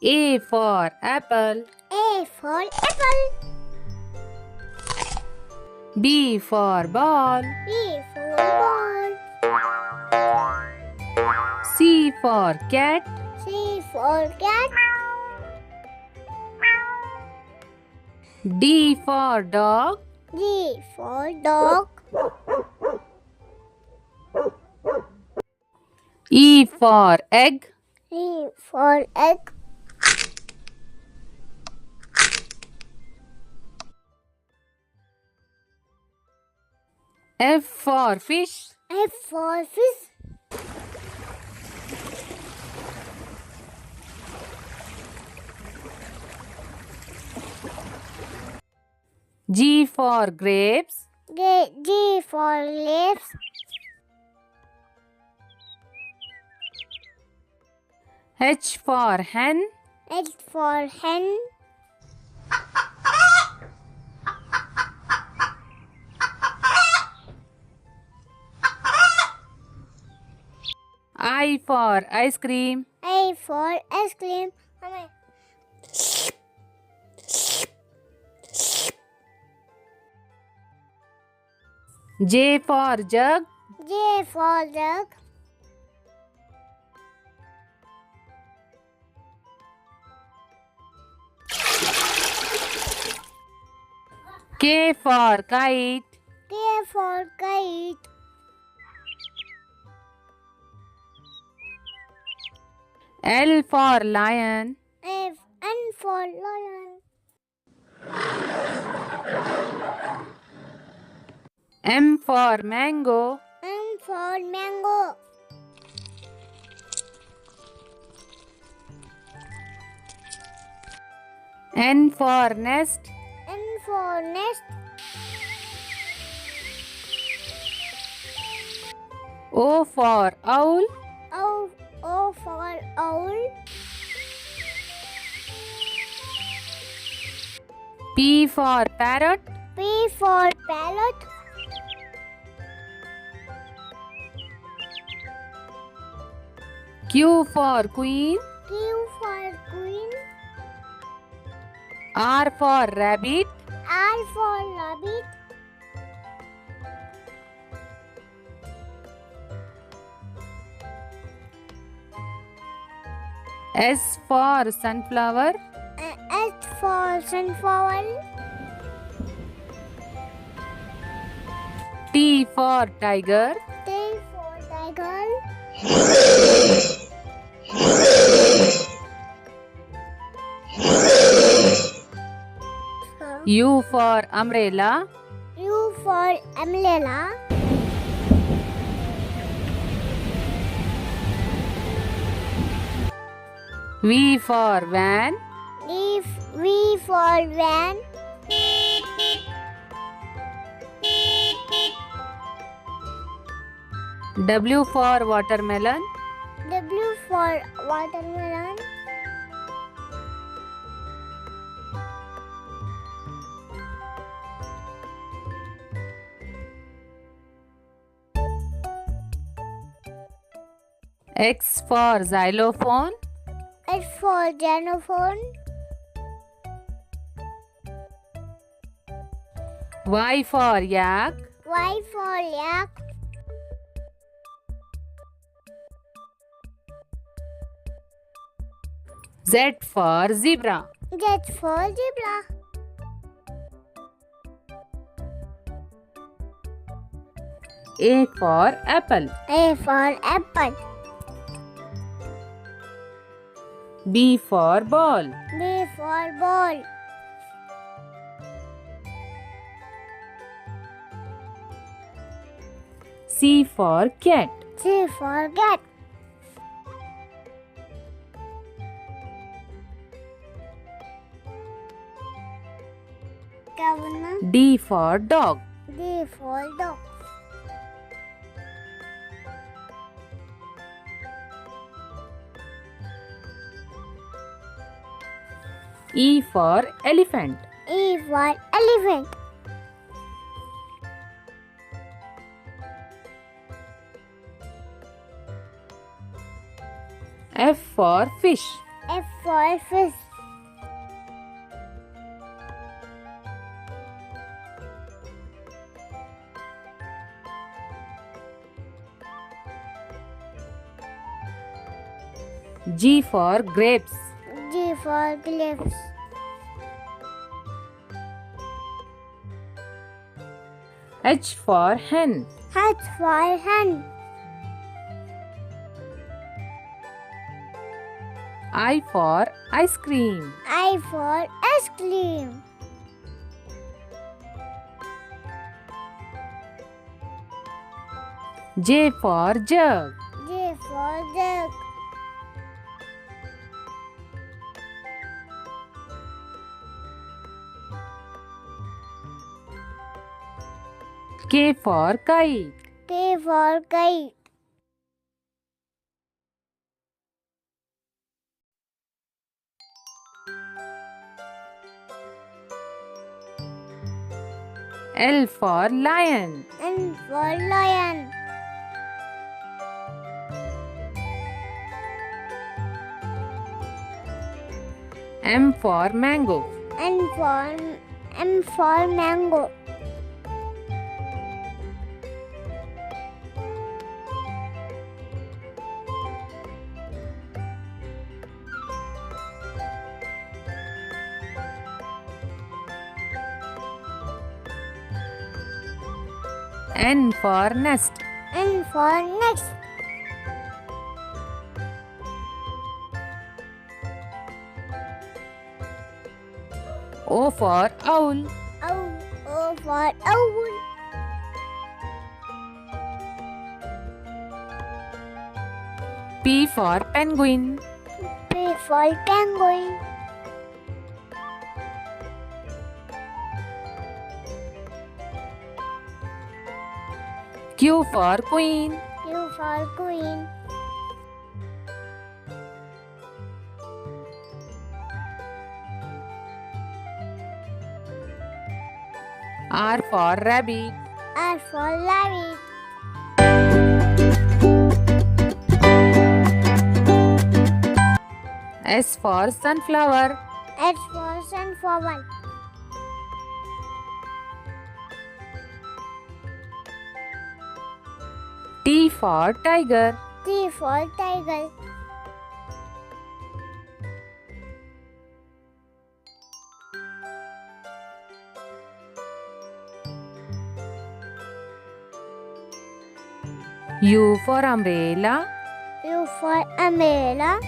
A for apple. A for apple. B for ball. B for ball. C for cat. C for cat. D for dog. D for dog. E for egg. E for egg. F for fish. F for fish. G for grapes. G for leaves. H for hen. H for hen. I for ice cream. I for ice cream. J for jug. J for jug. K for kite. K for kite. L for lion. N for lion. M for mango. M for mango. N for nest. N for nest. O for owl. O for owl. P for parrot. P for parrot. Q for queen. Q for queen. R for rabbit. R for rabbit. S for sunflower. S for sunflower. T for tiger. T for tiger. U for umbrella. U for umbrella. V for van. V for van. W for watermelon. W for watermelon. X for xylophone. X for xylophone. Y for yak. Y for yak. Z for zebra. Z for zebra. A for apple. A for apple. B for ball. B for ball. C for cat. C for cat. D for dog. D for dog. E for elephant. E for elephant. F for fish. F for fish. G for grapes. G for grapes. H for hen. H for hen. I for ice cream. I for ice cream. J for jug. J for jug. K for kite. K for kite. L for lion. N for lion. M for mango. M for mango. N for nest. N for nest. O for owl. O for owl. P for penguin. P for penguin. Q for queen. Q for queen. R for rabbit. R for rabbit. S for sunflower. S for sunflower. T for tiger. T for tiger. U for umbrella. U for umbrella.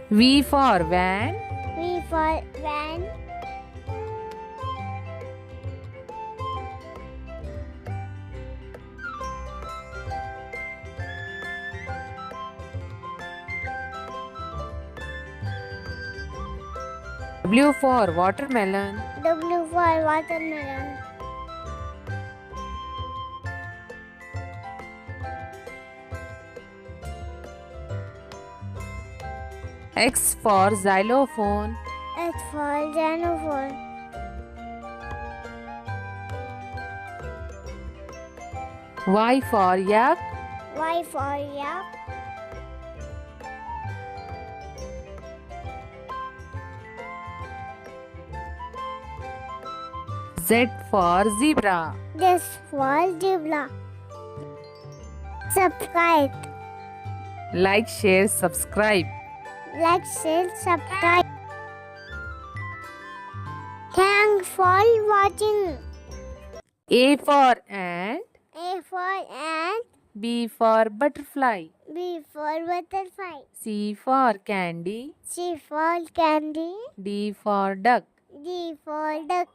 V for van. V for van. W for watermelon. W for watermelon. X for xylophone. H for xylophone. Y for yak. Y for yak. Z for zebra. This for zebra. Subscribe. Like, share, subscribe. Like, share, subscribe. Thanks for watching. A for ant. A for ant. B for butterfly. B for butterfly. C for candy. C for candy. D for duck. D for duck.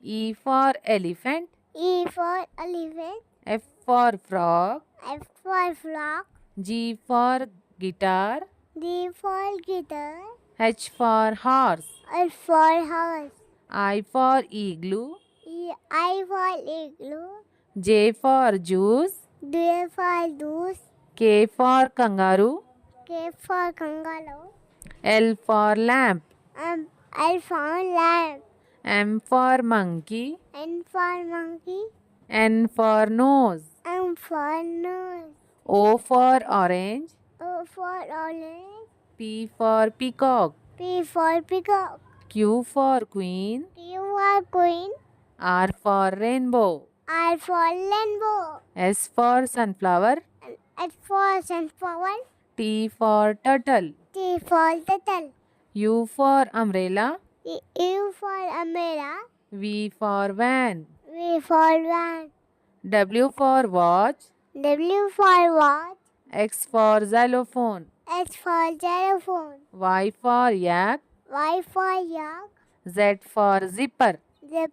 E for elephant. E for elephant. F for frog. F for frog. G for guitar. D for guitar. H for horse. H for horse. I for igloo. I for igloo. J for juice. D for juice. K for kangaroo. K for kangaroo. L for lamp. L for lamb. M for monkey. N for monkey. N for nose. M for nose. O for orange. O for orange. P for peacock. P for peacock. Q for queen. Q for queen. R for rainbow. R for rainbow. S for sunflower. S for sunflower. T for turtle. T for turtle. U for umbrella. U for umbrella. V for van. V for van. W for watch. W for watch. X for xylophone. X for xylophone. Y for yak. Y for yak. Z for zipper. Z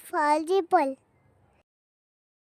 for zipper.